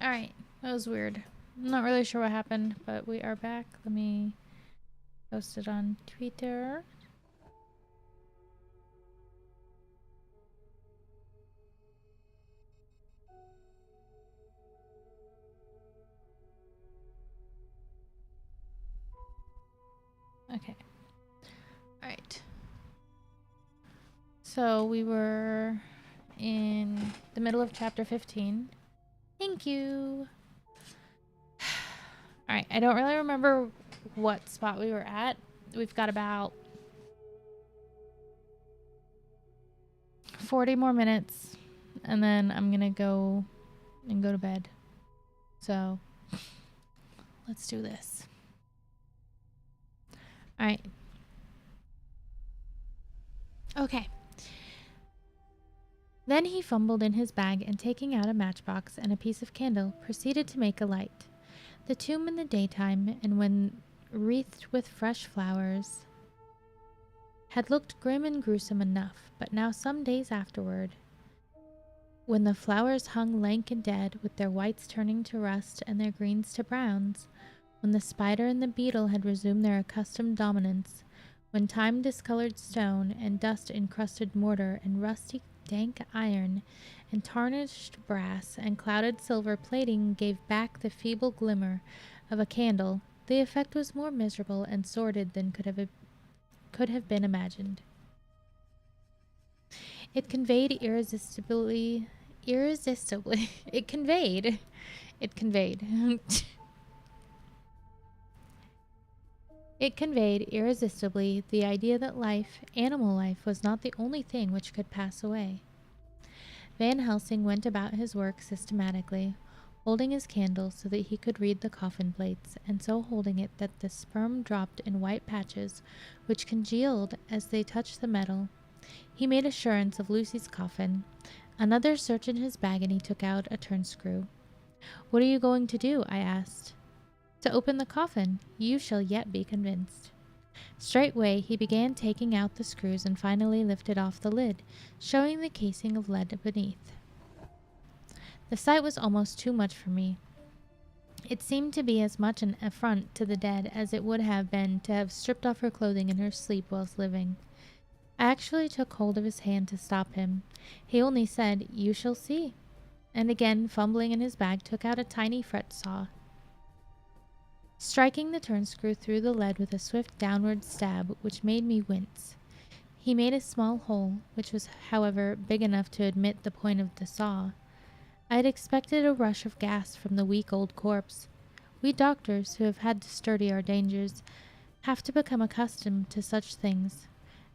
Alright, that was weird. I'm not really sure what happened, but we are back. Let me post it on Twitter. Okay. Alright. So we were in the middle of chapter 15. Thank you. Alright, I don't really remember what spot we were at. We've got about 40 more minutes, and then I'm gonna go to bed. So let's do this. Alright. Okay. Then he fumbled in his bag and, taking out a matchbox and a piece of candle, proceeded to make a light. The tomb in the daytime, and when wreathed with fresh flowers, had looked grim and gruesome enough, but now some days afterward, when the flowers hung lank and dead, with their whites turning to rust and their greens to browns, when the spider and the beetle had resumed their accustomed dominance, when time-discolored stone and dust-encrusted mortar and rusty dank iron and tarnished brass and clouded silver plating gave back the feeble glimmer of a candle, the effect was more miserable and sordid than could have been imagined. It conveyed irresistibly it conveyed It conveyed irresistibly the idea that life, animal life, was not the only thing which could pass away. Van Helsing went about his work systematically, holding his candle so that he could read the coffin plates, and so holding it that the sperm dropped in white patches, which congealed as they touched the metal. He made assurance of Lucy's coffin. Another search in his bag, and he took out a turnscrew. "What are you going to do?" I asked. "To open the coffin. You shall yet be convinced." Straightway he began taking out the screws and finally lifted off the lid, showing the casing of lead beneath. The sight was almost too much for me. It seemed to be as much an affront to the dead as it would have been to have stripped off her clothing in her sleep whilst living. I actually took hold of his hand to stop him. He only said, "You shall see," and again, fumbling in his bag, took out a tiny fret saw. Striking the turnscrew through the lead with a swift downward stab which made me wince, he made a small hole, which was, however, big enough to admit the point of the saw. I had expected a rush of gas from the weak old corpse. We doctors, who have had to study our dangers, have to become accustomed to such things,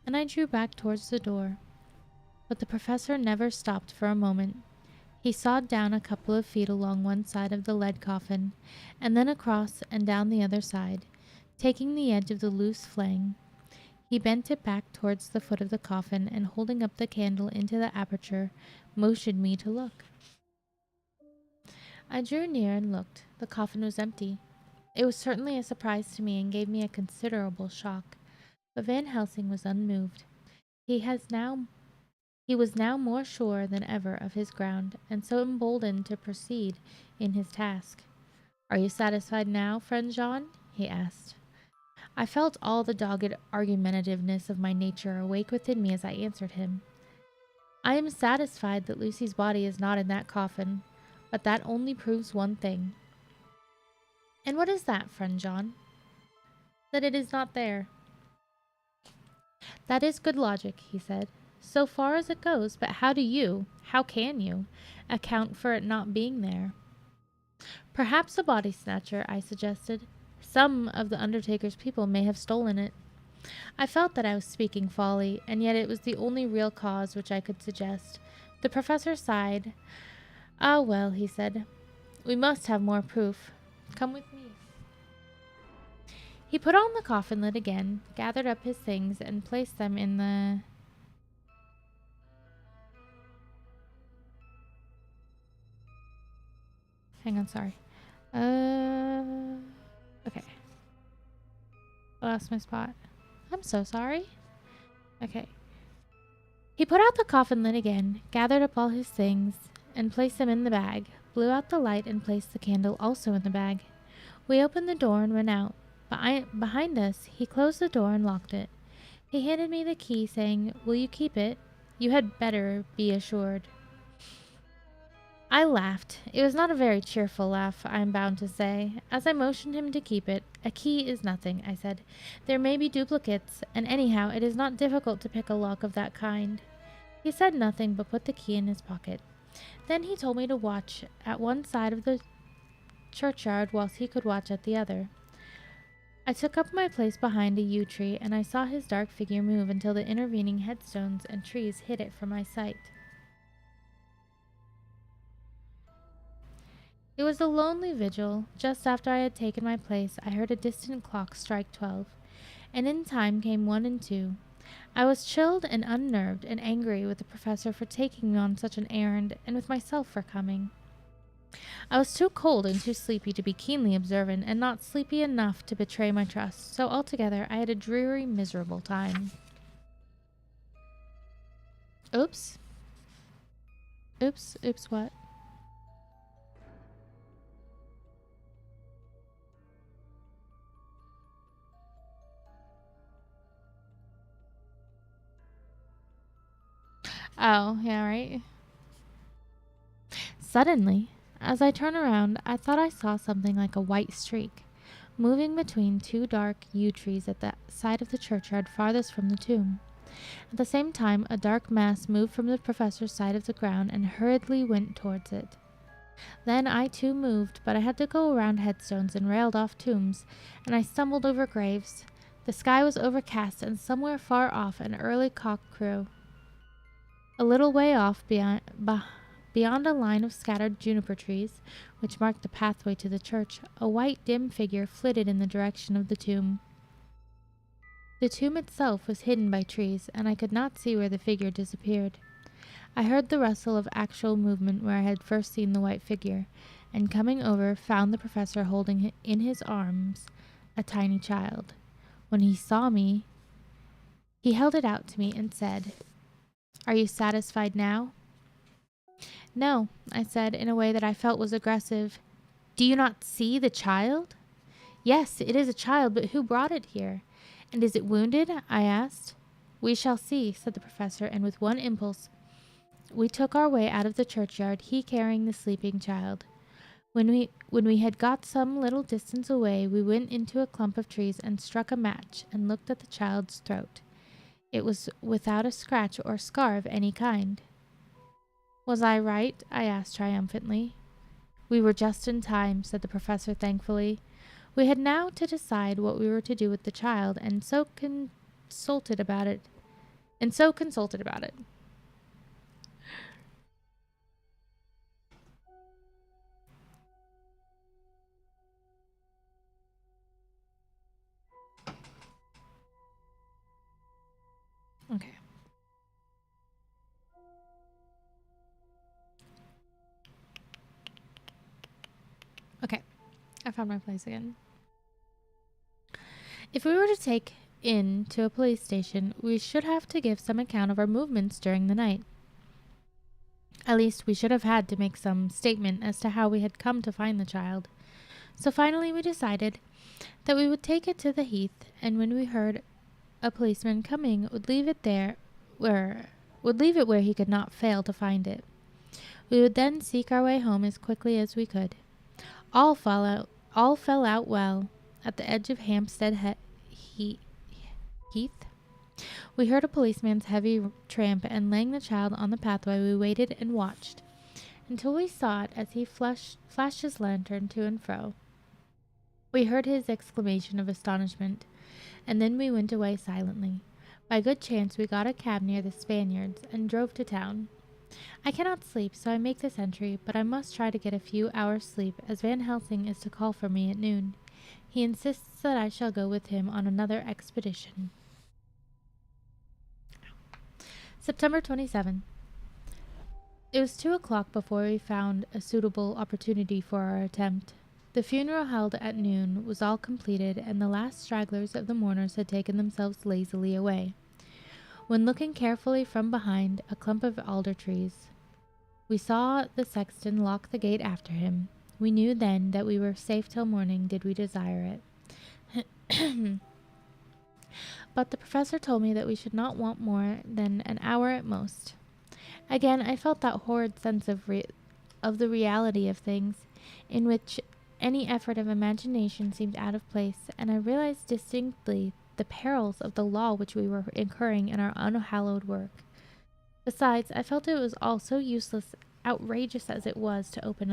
and I drew back towards the door. But the professor never stopped for a moment. He sawed down a couple of feet along one side of the lead coffin, and then across and down the other side, taking the edge of the loose flang. He bent it back towards the foot of the coffin, and holding up the candle into the aperture, motioned me to look. I drew near and looked. The coffin was empty. It was certainly a surprise to me and gave me a considerable shock, but Van Helsing was unmoved. He was now more sure than ever of his ground, and so emboldened to proceed in his task. "Are you satisfied now, friend Jean?" he asked. I felt all the dogged argumentativeness of my nature awake within me as I answered him. "I am satisfied that Lucy's body is not in that coffin, but that only proves one thing." "And what is that, friend Jean?" "That it is not there." "That is good logic," he said. "So far as it goes, but how can you, account for it not being there?" "Perhaps a body snatcher," I suggested. "Some of the undertaker's people may have stolen it." I felt that I was speaking folly, and yet it was the only real cause which I could suggest. The professor sighed. "Ah, well," he said, "we must have more proof. Come with me." He put on the coffin lid again, gathered up his things, and placed them in the... Hang on, sorry. Okay. I lost my spot. I'm so sorry. Okay. He put out the coffin lid again, gathered up all his things, and placed them in the bag, blew out the light, and placed the candle also in the bag. We opened the door and went out. Behind us, he closed the door and locked it. He handed me the key, saying, "Will you keep it? You had better be assured." I laughed. It was not a very cheerful laugh, I am bound to say. As I motioned him to keep it, "A key is nothing," I said. "There may be duplicates, and anyhow, it is not difficult to pick a lock of that kind." He said nothing, but put the key in his pocket. Then he told me to watch at one side of the churchyard whilst he could watch at the other. I took up my place behind a yew tree, and I saw his dark figure move until the intervening headstones and trees hid it from my sight. It was a lonely vigil. Just after I had taken my place, I heard a distant clock strike 12, and in time came 1 and 2. I was chilled and unnerved and angry with the professor for taking me on such an errand, and with myself for coming. I was too cold and too sleepy to be keenly observant, and not sleepy enough to betray my trust, so altogether I had a dreary, miserable time. Oops. Oops, what? Oh, yeah, right. Suddenly, as I turned around, I thought I saw something like a white streak moving between 2 dark yew trees at the side of the churchyard farthest from the tomb. At the same time, a dark mass moved from the professor's side of the ground and hurriedly went towards it. Then I too moved, but I had to go around headstones and railed off tombs, and I stumbled over graves. The sky was overcast, and somewhere far off an early cock crew. A little way off, beyond a line of scattered juniper trees, which marked the pathway to the church, a white dim figure flitted in the direction of the tomb. The tomb itself was hidden by trees, and I could not see where the figure disappeared. I heard the rustle of actual movement where I had first seen the white figure, and coming over, found the professor holding in his arms a tiny child. When he saw me, he held it out to me and said, "Are you satisfied now?" "No," I said, in a way that I felt was aggressive. "Do you not see the child?" "Yes, it is a child, but who brought it here?" "And is it wounded?" I asked. "We shall see," said the professor, and with one impulse, we took our way out of the churchyard, he carrying the sleeping child. When we had got some little distance away, we went into a clump of trees and struck a match and looked at the child's throat. It was without a scratch or scar of any kind. "Was I right?" I asked triumphantly. "We were just in time," said the professor thankfully. We had now to decide what we were to do with the child, and so consulted about it. Okay. Okay. I found my place again. If we were to take in to a police station, we should have to give some account of our movements during the night. At least we should have had to make some statement as to how we had come to find the child. So finally we decided that we would take it to the heath, and when we heard a policeman coming, would leave it where he could not fail to find it. We would then seek our way home as quickly as we could. All fell out well. At the edge of Hampstead Heath, we heard a policeman's heavy tramp, and laying the child on the pathway, we waited and watched until we saw it as he flashed his lantern to and fro. We heard his exclamation of astonishment, and then we went away silently. By good chance we got a cab near the Spaniards and drove to town. I cannot sleep, so I make this entry, but I must try to get a few hours' sleep, as Van Helsing is to call for me at noon. He insists that I shall go with him on another expedition. September 27. It was 2 o'clock before we found a suitable opportunity for our attempt. The funeral held at noon was all completed, and the last stragglers of the mourners had taken themselves lazily away, when looking carefully from behind a clump of alder trees, We saw the sexton lock the gate after him. We knew then that we were safe till morning, did we desire it. But the professor told me that we should not want more than an hour at most. Again, I felt that horrid sense of the reality of things, in which any effort of imagination seemed out of place, and I realized distinctly the perils of the law which we were incurring in our unhallowed work. Besides, I felt it was all so useless, outrageous as it was, to open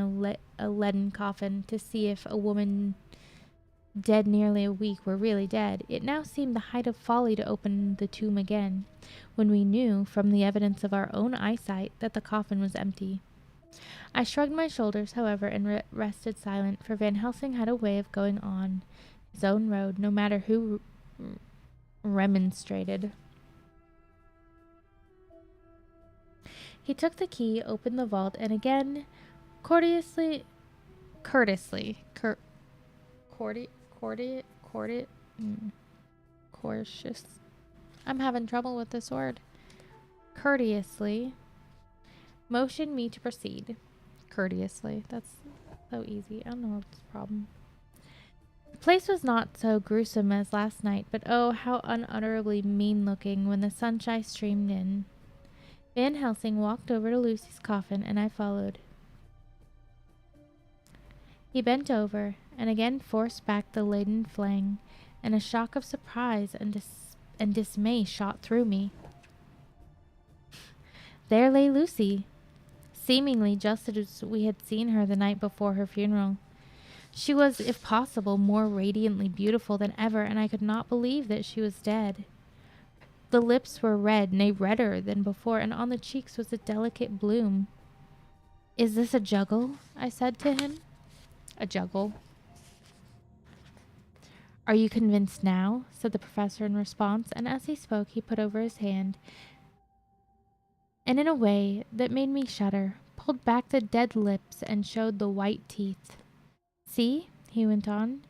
a leaden coffin to see if a woman dead nearly a week were really dead. It now seemed the height of folly to open the tomb again, when we knew, from the evidence of our own eyesight, that the coffin was empty. I shrugged my shoulders, however, and rested silent, for Van Helsing had a way of going on his own road, no matter who remonstrated. He took the key, opened the vault, and again, courteously, courteous. I'm having trouble with this word. Courteously motioned me to proceed. Courteously. That's so easy. I don't know what's the problem. The place was not so gruesome as last night, but oh, how unutterably mean-looking when the sunshine streamed in. Van Helsing walked over to Lucy's coffin, and I followed. He bent over, and again forced back the laden flang, and a shock of surprise and dismay shot through me. There lay Lucy, seemingly just as we had seen her the night before her funeral. She was, if possible, more radiantly beautiful than ever, and I could not believe that she was dead. The lips were red, nay, redder than before, and on the cheeks was a delicate bloom. "Is this a juggle?" I said to him. "A juggle." "Are you convinced now?" said the professor in response, and as he spoke he put over his hand, and in a way that made me shudder, pulled back the dead lips and showed the white teeth. "See," he went on.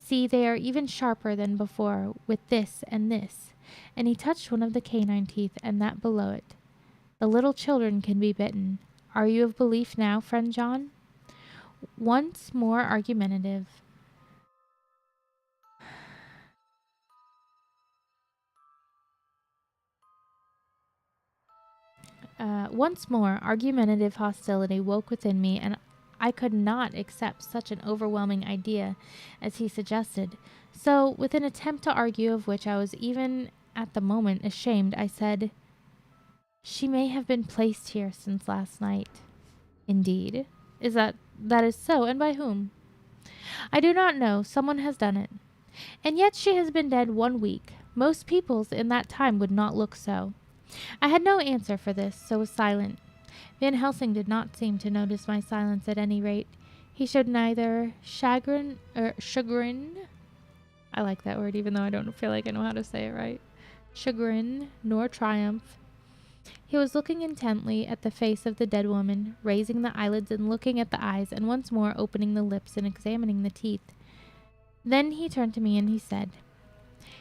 "See, they are even sharper than before, with this and this," and he touched one of the canine teeth and that below it. "The little children can be bitten. Are you of belief now, friend John?" Once more argumentative. Hostility woke within me, and I could not accept such an overwhelming idea as he suggested. So, with an attempt to argue of which I was even at the moment ashamed, I said, "She may have been placed here since last night." "Indeed? That is so, and by whom?" "I do not know. Someone has done it. And yet she has been dead 1 week. Most peoples in that time would not look so." I had no answer for this, so was silent. Van Helsing did not seem to notice my silence at any rate. He showed neither chagrin. I like that word, even though I don't feel like I know how to say it right. Chagrin, nor triumph. He was looking intently at the face of the dead woman, raising the eyelids and looking at the eyes, and once more opening the lips and examining the teeth. Then he turned to me and he said,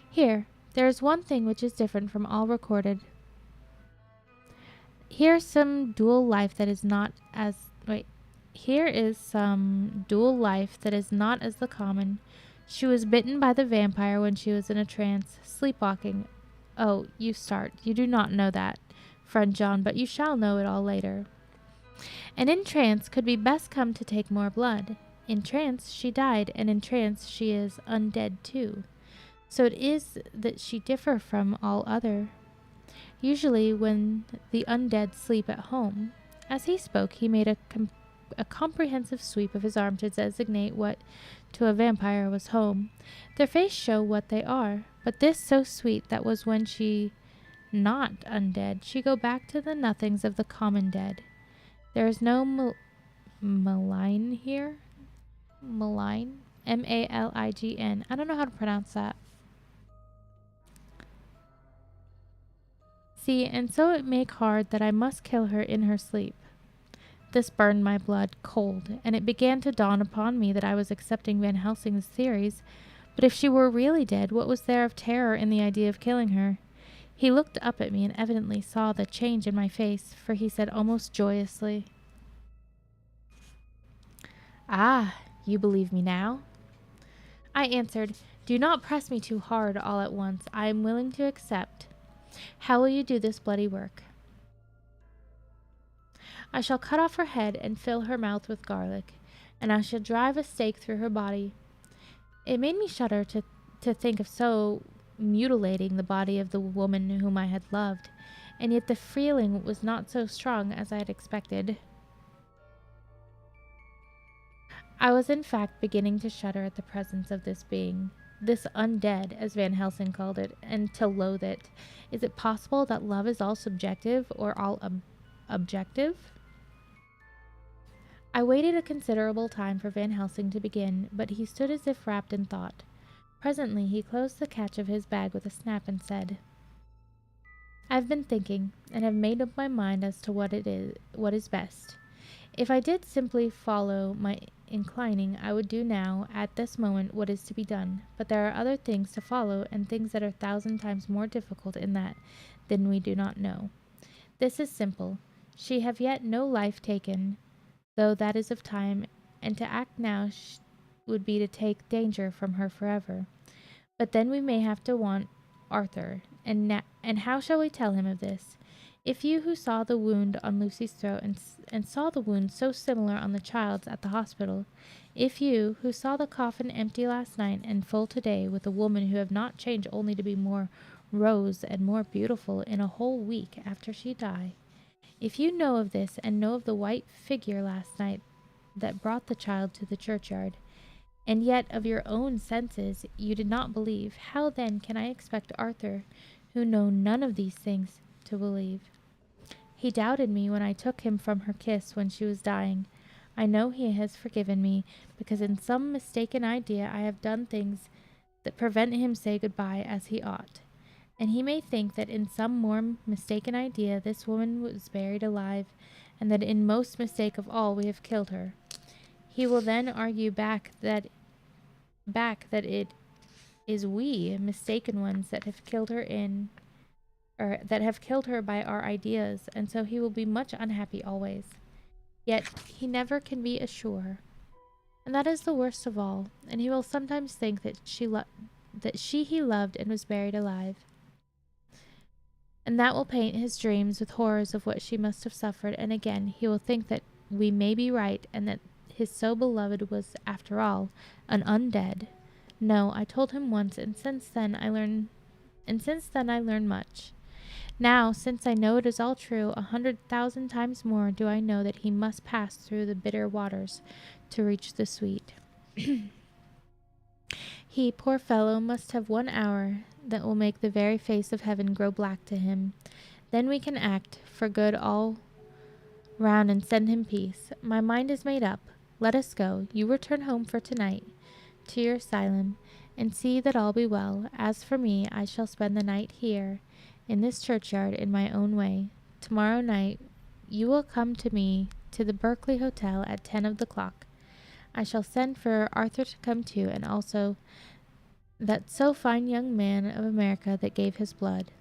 "Here, there is one thing which is different from all recorded. Here is some dual life that is not as the common. She was bitten by the vampire when she was in a trance, sleepwalking. Oh, you start. You do not know that, friend John, but you shall know it all later. And in trance could be best come to take more blood. In trance she died, and in trance she is undead too. So it is that she differ from all other. Usually when the undead sleep at home." As he spoke, he made a comprehensive sweep of his arm to designate what to a vampire was home. Their face show what they are, but this so sweet that was when she not undead, she go back to the nothings of the common dead. There is no malign here. Malign? M-A-L-I-G-N. I don't know how to pronounce that. See, and so it make hard that I must kill her in her sleep." This burned my blood cold, and it began to dawn upon me that I was accepting Van Helsing's theories. But if she were really dead, what was there of terror in the idea of killing her? He looked up at me and evidently saw the change in my face, for he said almost joyously, "Ah, you believe me now?" I answered, "Do not press me too hard all at once. I am willing to accept. How will you do this bloody work?" "I shall cut off her head and fill her mouth with garlic, and I shall drive a stake through her body." It made me shudder to think of so mutilating the body of the woman whom I had loved, and yet the feeling was not so strong as I had expected. I was in fact beginning to shudder at the presence of this being, this undead, as Van Helsing called it, and to loathe it. Is it possible that love is all subjective or all objective? I waited a considerable time for Van Helsing to begin, but he stood as if wrapped in thought. Presently he closed the catch of his bag with a snap and said, "I have been thinking, and have made up my mind as to what is best. If I did simply follow my inclining, I would do now, at this moment, what is to be done. But there are other things to follow, and things that are 1,000 times more difficult in that than we do not know. This is simple. She have yet no life taken, though that is of time, and to act now would be to take danger from her forever. But then we may have to want Arthur, and how shall we tell him of this? If you who saw the wound on Lucy's throat and saw the wound so similar on the child's at the hospital, if you who saw the coffin empty last night and full today with a woman who have not changed only to be more rose and more beautiful in a whole week after she died, if you know of this and know of the white figure last night that brought the child to the churchyard, and yet of your own senses you did not believe, how then can I expect Arthur, who know none of these things, to believe? He doubted me when I took him from her kiss when she was dying. I know he has forgiven me, because in some mistaken idea I have done things that prevent him say goodbye as he ought. And he may think that in some more mistaken idea this woman was buried alive, and that in most mistake of all we have killed her. He will then argue back that it is we, mistaken ones, that have killed her by our ideas, and so he will be much unhappy always. Yet he never can be assured, and that is the worst of all, and he will sometimes think that she he loved and was buried alive, and that will paint his dreams with horrors of what she must have suffered, and again he will think that we may be right, and that his so beloved was, after all, an undead. No, I told him once, and since then I learned much. Now, since I know it is all true, 100,000 times more do I know that he must pass through the bitter waters to reach the sweet. He, poor fellow, must have 1 hour that will make the very face of heaven grow black to him. Then we can act for good all round and send him peace. My mind is made up. Let us go. You return home for tonight, to your asylum, and see that all be well. As for me, I shall spend the night here, in this churchyard, in my own way. Tomorrow night you will come to me to the Berkeley Hotel at 10 of the clock. I shall send for Arthur to come too, and also that so fine young man of America that gave his blood.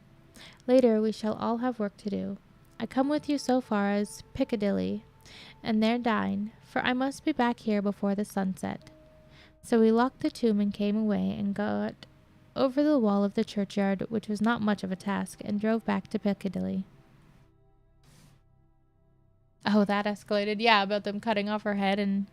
Later we shall all have work to do. I come with you so far as Piccadilly, and there dine, for I must be back here before the sunset." So we locked the tomb and came away and got over the wall of the churchyard, which was not much of a task, and drove back to Piccadilly. Oh, that escalated. Yeah, about them cutting off her head and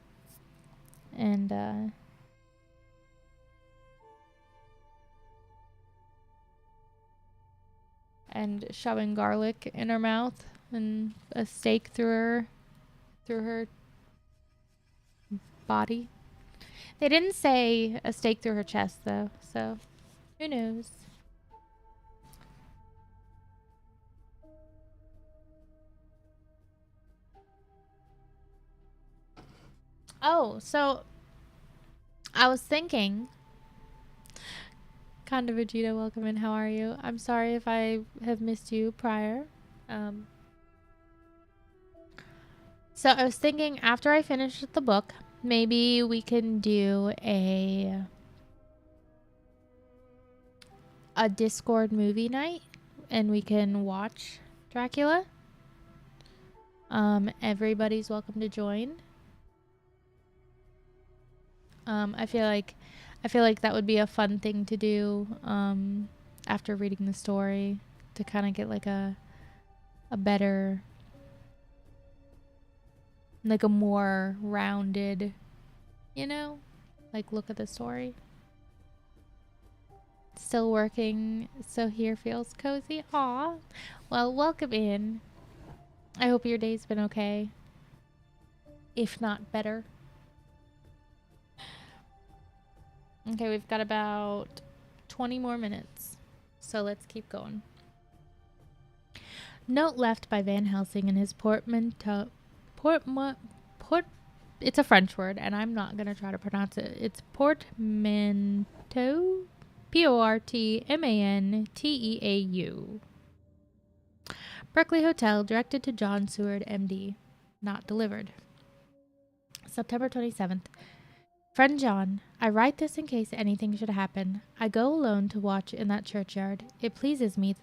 shoving garlic in her mouth and a stake through her body. They didn't say a stake through her chest though, so who knows? Oh, so I was thinking, Conda Vegeta, welcome in. How are you? I'm sorry if I have missed you prior. So I was thinking after I finish the book, maybe we can do a Discord movie night and we can watch Dracula. Everybody's welcome to join. I feel like that would be a fun thing to do after reading the story, to kind of get like a better, like a more rounded, like look at the story. Still working, so here feels cozy. Aw. Well, welcome in. I hope your day's been okay, if not better. Okay, we've got about 20 more minutes, so let's keep going. Note left by Van Helsing in his portmanteau. It's a French word, and I'm not going to try to pronounce it. It's portmanteau. Portmanteau. Berkeley Hotel, directed to John Seward, MD. Not delivered. September 27th. Friend John, I write this in case anything should happen. I go alone to watch in that churchyard. It pleases me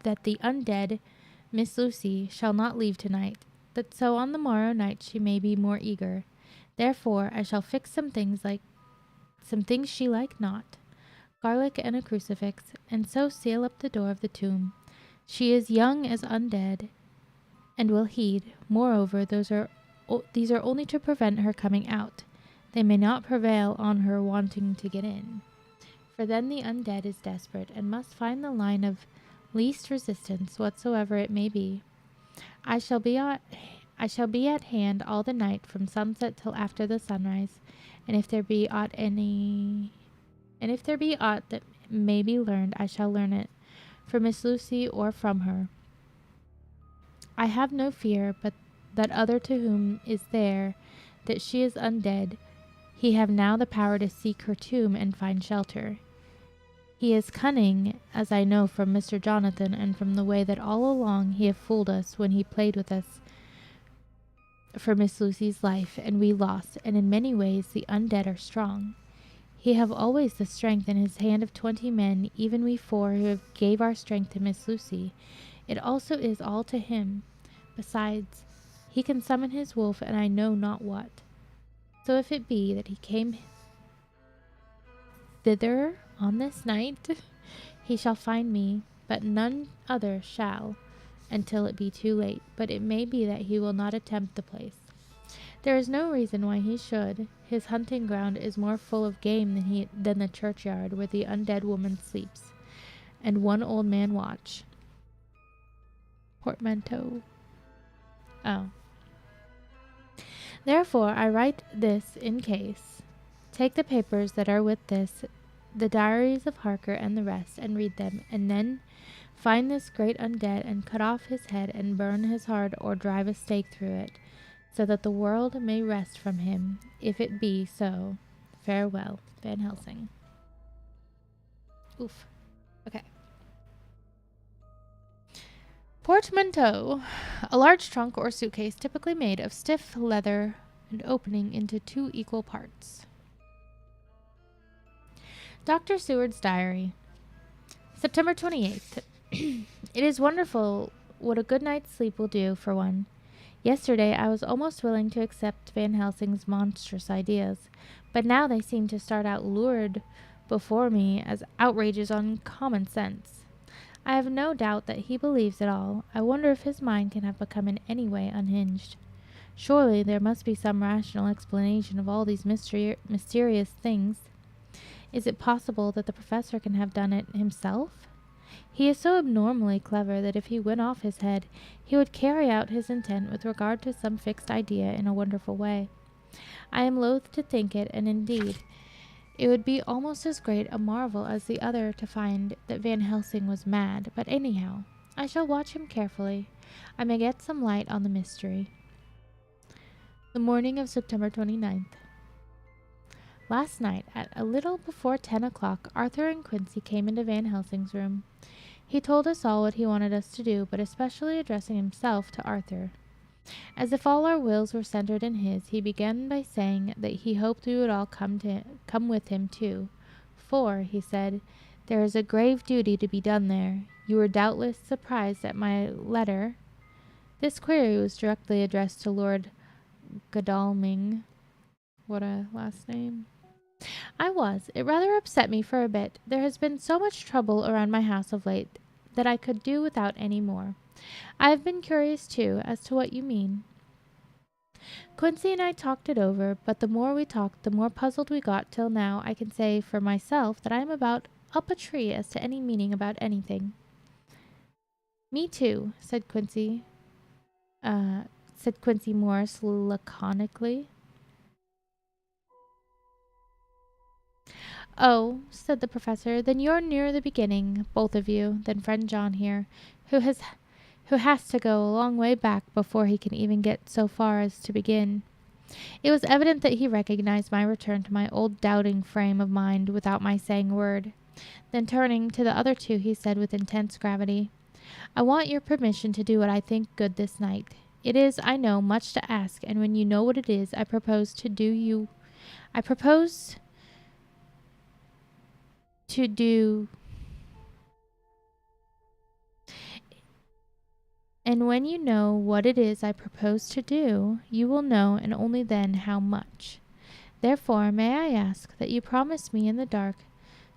that the undead Miss Lucy shall not leave tonight, that so on the morrow night she may be more eager. Therefore I shall fix some things she like not, garlic and a crucifix, and so seal up the door of the tomb. She is young as undead, and will heed. Moreover, these are only to prevent her coming out. They may not prevail on her wanting to get in. For then the undead is desperate, and must find the line of least resistance, whatsoever it may be. I shall be at hand all the night, from sunset till after the sunrise, and if there be aught that may be learned, I shall learn it, from Miss Lucy or from her. I have no fear, but that other to whom is there, that she is undead, he have now the power to seek her tomb and find shelter. He is cunning, as I know from Mr. Jonathan, and from the way that all along he have fooled us when he played with us for Miss Lucy's life, and we lost, and in many ways the undead are strong. He have always the strength in his hand of 20 men, even we 4 who have gave our strength to Miss Lucy. It also is all to him. Besides, he can summon his wolf, and I know not what. So if it be that he came thither on this night, he shall find me, but none other shall, until it be too late. But it may be that he will not attempt the place. There is no reason why he should. His hunting ground is more full of game than the churchyard where the undead woman sleeps, and one old man watch. Portmanteau. Oh. Therefore I write this in case. Take the papers that are with this, the diaries of Harker and the rest, and read them, and then find this great undead, and cut off his head, and burn his heart, or drive a stake through it, so that the world may rest from him. If it be so, farewell. Van Helsing. Oof. Okay. Portmanteau. A large trunk or suitcase typically made of stiff leather and opening into 2 equal parts. Dr. Seward's Diary. September 28th. It is wonderful what a good night's sleep will do for one. Yesterday I was almost willing to accept Van Helsing's monstrous ideas, but now they seem to start out lurid before me as outrages on common sense. I have no doubt that he believes it all. I wonder if his mind can have become in any way unhinged. Surely there must be some rational explanation of all these mysterious things. Is it possible that the professor can have done it himself? He is so abnormally clever that if he went off his head, he would carry out his intent with regard to some fixed idea in a wonderful way. I am loath to think it, and indeed, it would be almost as great a marvel as the other to find that Van Helsing was mad, but anyhow, I shall watch him carefully. I may get some light on the mystery. The morning of September 29th. Last night, at a little before 10 o'clock, Arthur and Quincy came into Van Helsing's room. He told us all what he wanted us to do, but especially addressing himself to Arthur. As if all our wills were centered in his, he began by saying that he hoped we would all come with him too. For, he said, there is a grave duty to be done there. You were doubtless surprised at my letter. This query was directly addressed to Lord Godalming. What a last name. I was. It rather upset me for a bit. There has been so much trouble around my house of late that I could do without any more. I have been curious, too, as to what you mean. Quincy and I talked it over, but the more we talked, the more puzzled we got, till now I can say for myself that I am about up a tree as to any meaning about anything. Me too, said Quincy Morris laconically. Oh, said the professor, then you're near the beginning, both of you, than friend John here, who has to go a long way back before he can even get so far as to begin. It was evident that he recognized my return to my old doubting frame of mind without my saying a word. Then turning to the other two, he said with intense gravity, I want your permission to do what I think good this night. It is, I know, much to ask, and when you know what it is, I propose to do and when you know what it is I propose to do, you will know, and only then, how much. Therefore, may I ask that you promise me in the dark,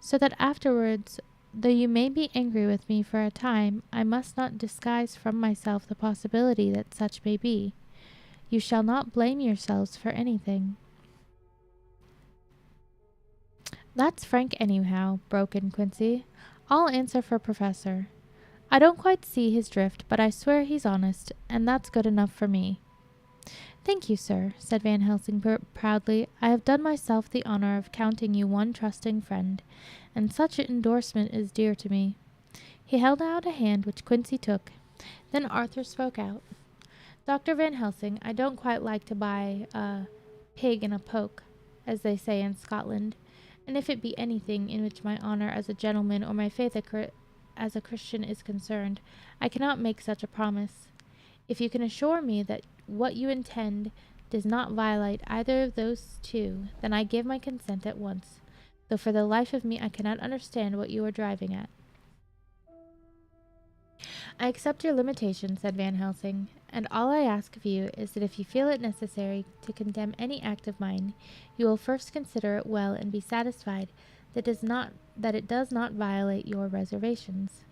so that afterwards, though you may be angry with me for a time, I must not disguise from myself the possibility that such may be. You shall not blame yourselves for anything. That's frank anyhow, broke in Quincy. I'll answer for Professor. I don't quite see his drift, but I swear he's honest, and that's good enough for me. Thank you, sir, said Van Helsing proudly. I have done myself the honor of counting you one trusting friend, and such an endorsement is dear to me. He held out a hand which Quincy took. Then Arthur spoke out. Dr. Van Helsing, I don't quite like to buy a pig in a poke, as they say in Scotland, and if it be anything in which my honor as a gentleman or my faith as a Christian is concerned, I cannot make such a promise. If you can assure me that what you intend does not violate either of those two, then I give my consent at once, though for the life of me I cannot understand what you are driving at. I accept your limitation, said Van Helsing, and all I ask of you is that if you feel it necessary to condemn any act of mine, you will first consider it well and be satisfied that it does not violate your reservations.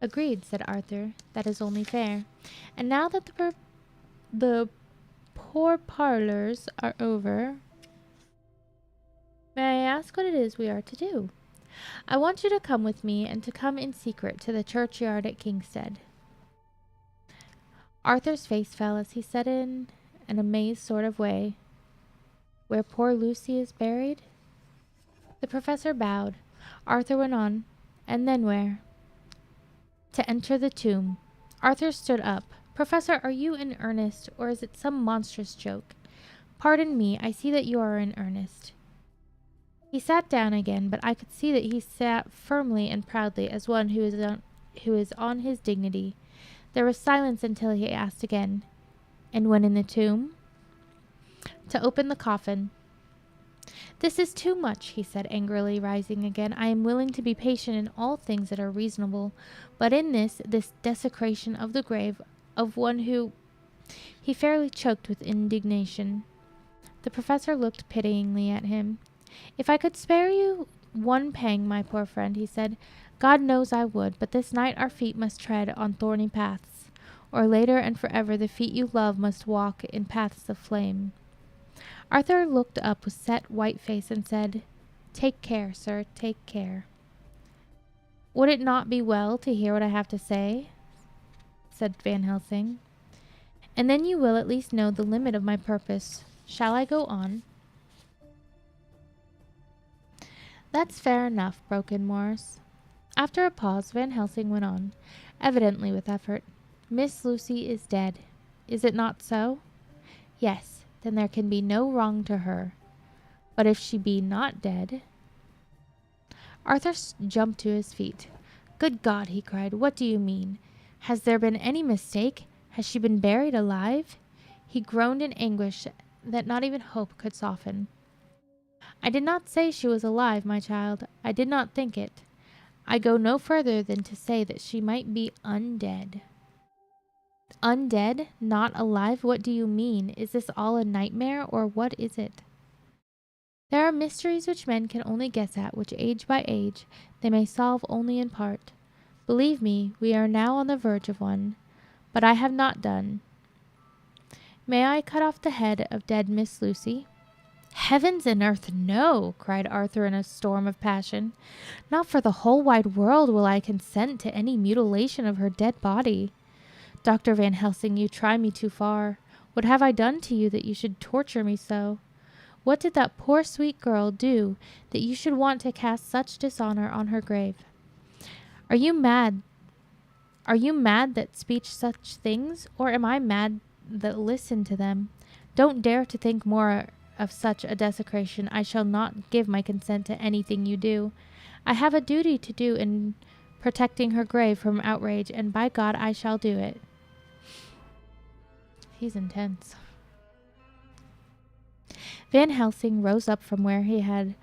Agreed, said Arthur. That is only fair. And now that the pourparlers are over, may I ask what it is we are to do? I want you to come with me, and to come in secret to the churchyard at Kingstead. Arthur's face fell as he said in an amazed sort of way, Where poor Lucy is buried? The professor bowed. Arthur went on, And then where? To enter the tomb. Arthur stood up. Professor, are you in earnest, or is it some monstrous joke? Pardon me, I see that you are in earnest. He sat down again, but I could see that he sat firmly and proudly, as one who is on his dignity. There was silence until he asked again, And when in the tomb? To open the coffin. This is too much, he said angrily, rising again. I am willing to be patient in all things that are reasonable, but in this desecration of the grave of one who... He fairly choked with indignation. The professor looked pityingly at him. If I could spare you one pang, my poor friend, he said, God knows I would, but this night our feet must tread on thorny paths, or later and forever the feet you love must walk in paths of flame. Arthur looked up with set white face and said, Take care, sir, take care. Would it not be well to hear what I have to say? Said Van Helsing. And then you will at least know the limit of my purpose. Shall I go on? That's fair enough, broke in Morris. After a pause, Van Helsing went on, evidently with effort. Miss Lucy is dead. Is it not so? Yes, then there can be no wrong to her. But if she be not dead... Arthur jumped to his feet. Good God, he cried, what do you mean? Has there been any mistake? Has she been buried alive? He groaned in anguish that not even hope could soften. I did not say she was alive, my child. I did not think it. I go no further than to say that she might be undead. Undead? Not alive? What do you mean? Is this all a nightmare, or what is it? There are mysteries which men can only guess at, which age by age they may solve only in part. Believe me, we are now on the verge of one. But I have not done. May I cut off the head of dead Miss Lucy? Heavens and earth, no! Cried Arthur in a storm of passion. Not for the whole wide world will I consent to any mutilation of her dead body. Dr. Van Helsing, you try me too far. What have I done to you that you should torture me so? What did that poor sweet girl do that you should want to cast such dishonor on her grave? Are you mad? Are you mad that speech such things, or am I mad that listen to them? Don't dare to think more of such a desecration. I shall not give my consent to anything you do. I have a duty to do in protecting her grave from outrage, and by God I shall do it. He's intense. Van Helsing rose up from where he had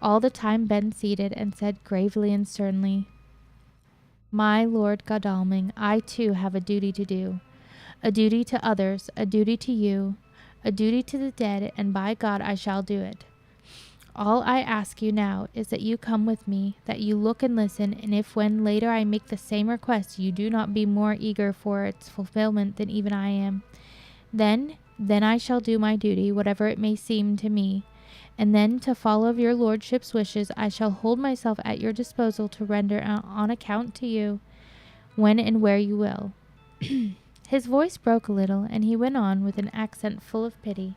all the time been seated and said gravely and sternly, My Lord Godalming, I too have a duty to do. A duty to others, a duty to you, a duty to the dead, and by God I shall do it. All I ask you now is that you come with me, that you look and listen, and if when later I make the same request you do not be more eager for its fulfillment than even I am, then I shall do my duty, whatever it may seem to me, and then to follow your lordship's wishes I shall hold myself at your disposal to render on account to you, when and where you will. His voice broke a little, and he went on with an accent full of pity.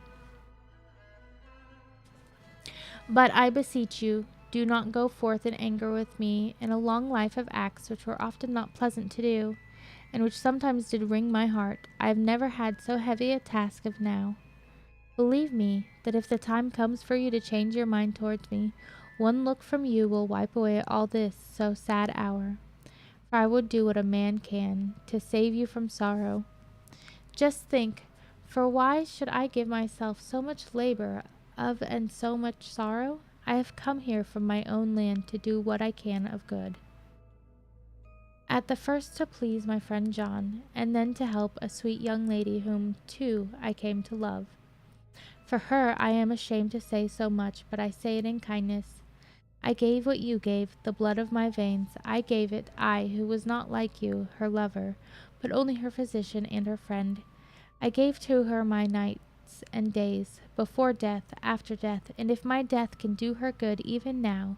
But I beseech you, do not go forth in anger with me in a long life of acts which were often not pleasant to do, and which sometimes did wring my heart. I have never had so heavy a task of now. Believe me, that if the time comes for you to change your mind towards me, one look from you will wipe away all this so sad hour. For I would do what a man can to save you from sorrow. Just think, for why should I give myself so much labor of and so much sorrow? I have come here from my own land to do what I can of good. At the first to please my friend John, and then to help a sweet young lady whom, too, I came to love. For her I am ashamed to say so much, but I say it in kindness. I gave what you gave, the blood of my veins. I gave it, I, who was not like you, her lover, but only her physician and her friend. I gave to her my nights and days, before death, after death, and if my death can do her good even now,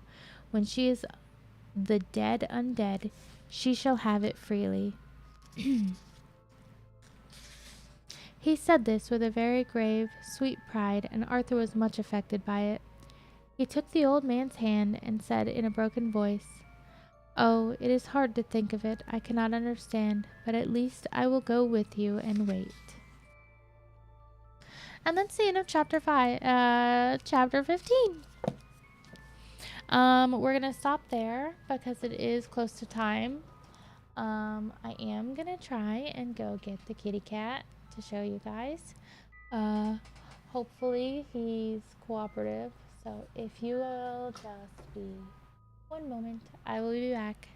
when she is the dead undead, she shall have it freely. He said this with a very grave, sweet pride, and Arthur was much affected by it. He took the old man's hand and said in a broken voice, Oh, it is hard to think of it. I cannot understand, but at least I will go with you and wait. And that's the end of chapter 15. We're gonna stop there because it is close to time. I am gonna try and go get the kitty cat to show you guys. Hopefully he's cooperative. So if you will just be one moment, I will be back.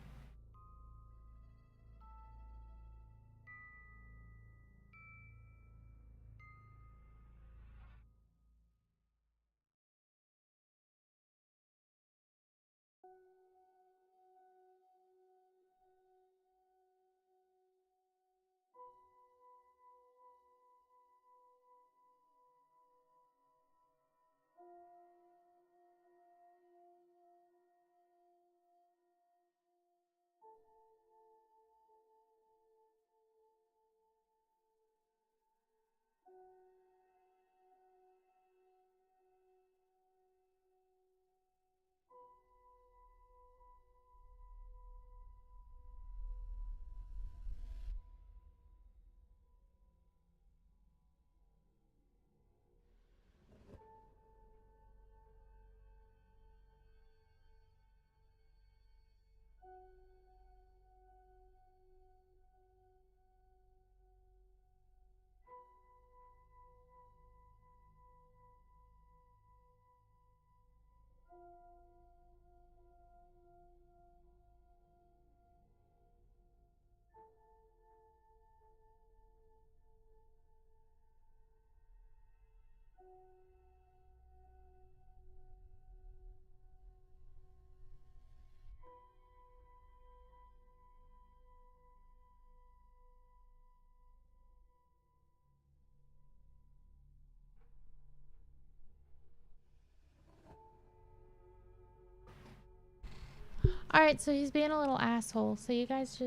Alright, so he's being a little asshole. So you guys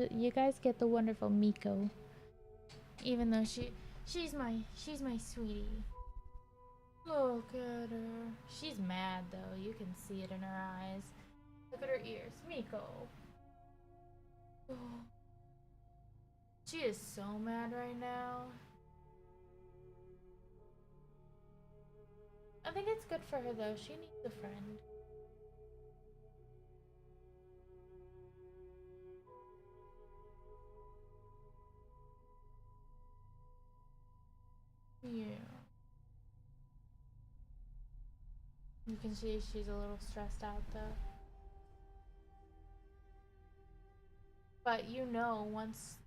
get the wonderful Miko. Even though she's my sweetie. Look at her. She's mad though. You can see it in her eyes. Look at her ears. Miko. Oh. She is so mad right now. I think it's good for her though. She needs a friend. Yeah. You can see she's a little stressed out though. But you know, once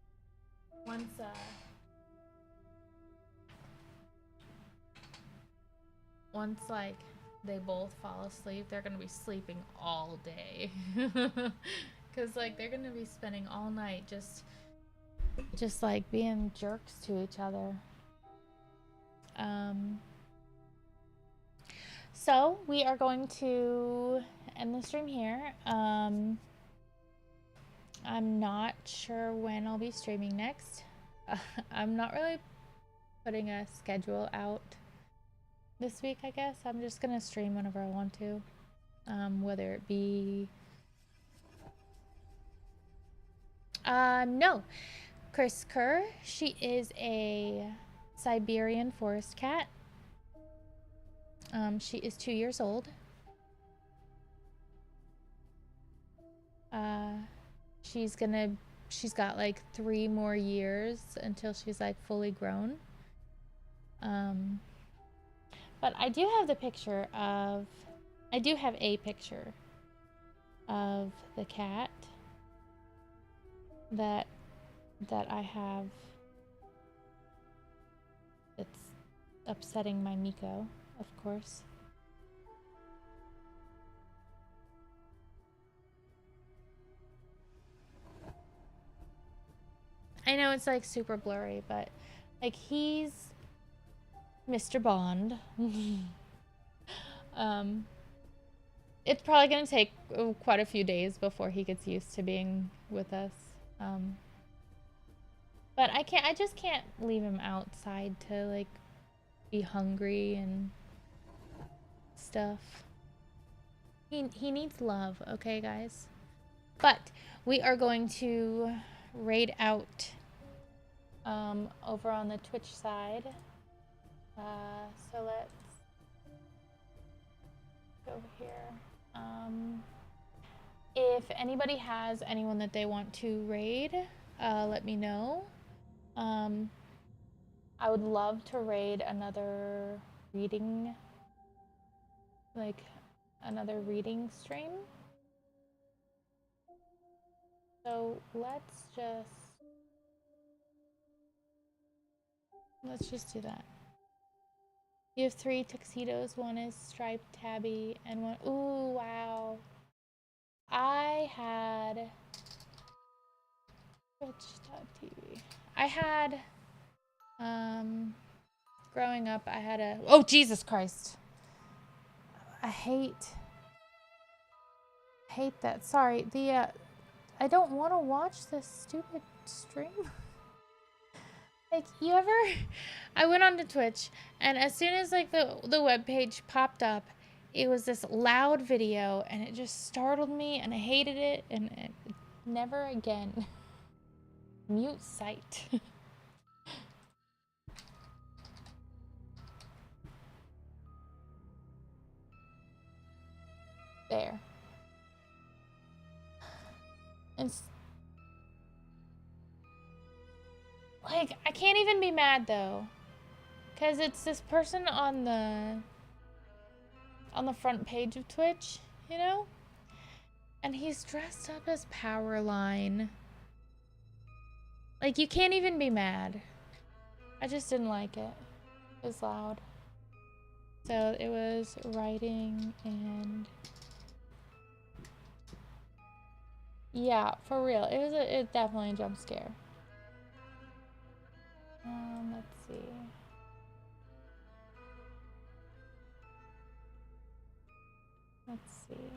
like they both fall asleep, they're gonna be sleeping all day. Cause like they're gonna be spending all night just like being jerks to each other. So we are going to end the stream here. I'm not sure when I'll be streaming next. I'm not really putting a schedule out this week, I guess. I'm just gonna stream whenever I want to. Whether it be... no. Chris Kerr, she is a Siberian forest cat. She is 2 years old. She's got like 3 more years until she's like fully grown. But I do have a picture of the cat that I have that's upsetting my Miko, of course. I know it's like super blurry, but like he's Mr. Bond. It's probably gonna take quite a few days before he gets used to being with us. But I just can't leave him outside to like be hungry and stuff. He needs love, okay guys? But we are going to raid out over on the Twitch side. So let's go here. If anybody has anyone that they want to raid, let me know. I would love to raid another reading stream. So let's just do that. You have 3 tuxedos. One is striped tabby and one... Ooh, wow. I had... Twitch.tv. I had... growing up, I had a... Oh, Jesus Christ. I hate that. Sorry. I don't want to watch this stupid stream. Like, you ever... I went onto Twitch, and as soon as, like, the webpage popped up, it was this loud video, and it just startled me, and I hated it, and never again. Mute site. There. And... like, I can't even be mad, though. Because it's this person on the front page of Twitch, you know? And he's dressed up as Powerline. Like, you can't even be mad. I just didn't like it. It was loud. So it was writing and... yeah, for real. It was definitely a jump scare. Let's see. Let's see.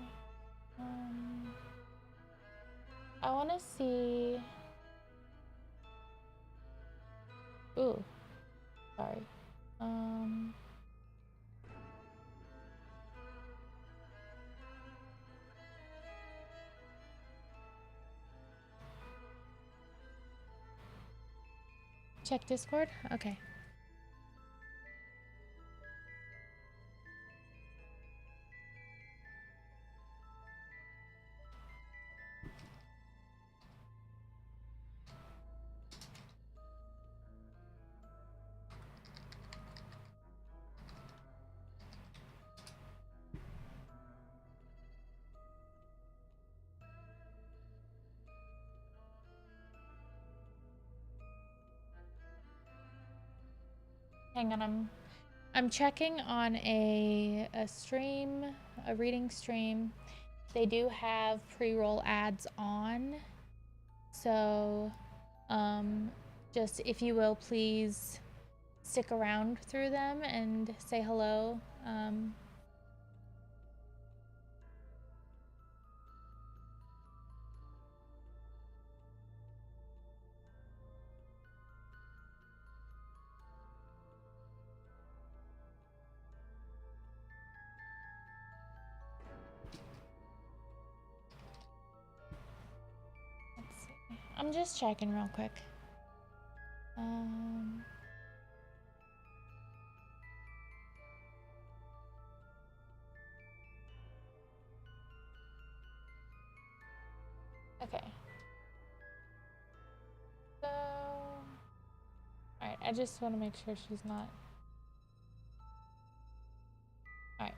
I want to see. Ooh, sorry. Check Discord? Okay. Hang on, I'm checking on a stream, a reading stream. They do have pre-roll ads on. So, just if you will, please stick around through them and say hello. Let's see. I'm just checking real quick. Okay. So, alright, I just want to make sure she's not. Alright.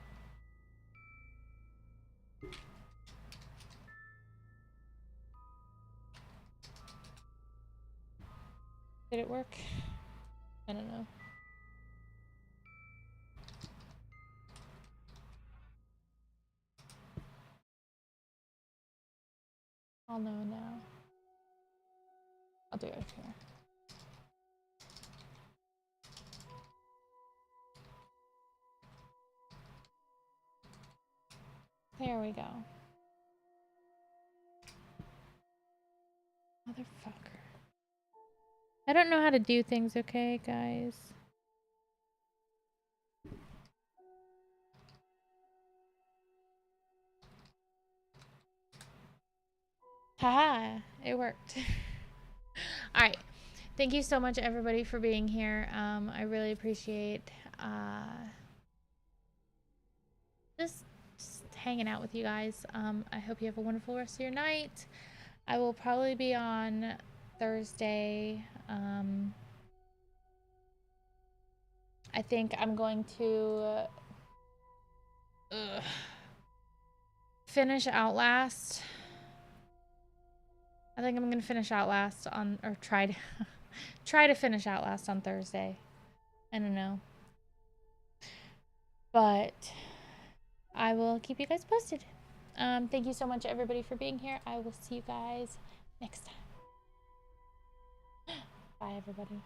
Did it work? I don't know. I'll know now. I'll do it here. There we go. Motherfucker. I don't know how to do things, okay, guys? Haha, it worked. Alright. Thank you so much, everybody, for being here. I really appreciate just hanging out with you guys. I hope you have a wonderful rest of your night. I will probably be on Thursday. I think I'm going to finish Outlast. I think I'm gonna finish Outlast on, or try to finish Outlast on Thursday. I don't know, but I will keep you guys posted. Thank you so much, everybody, for being here. I will see you guys next time. Bye, everybody.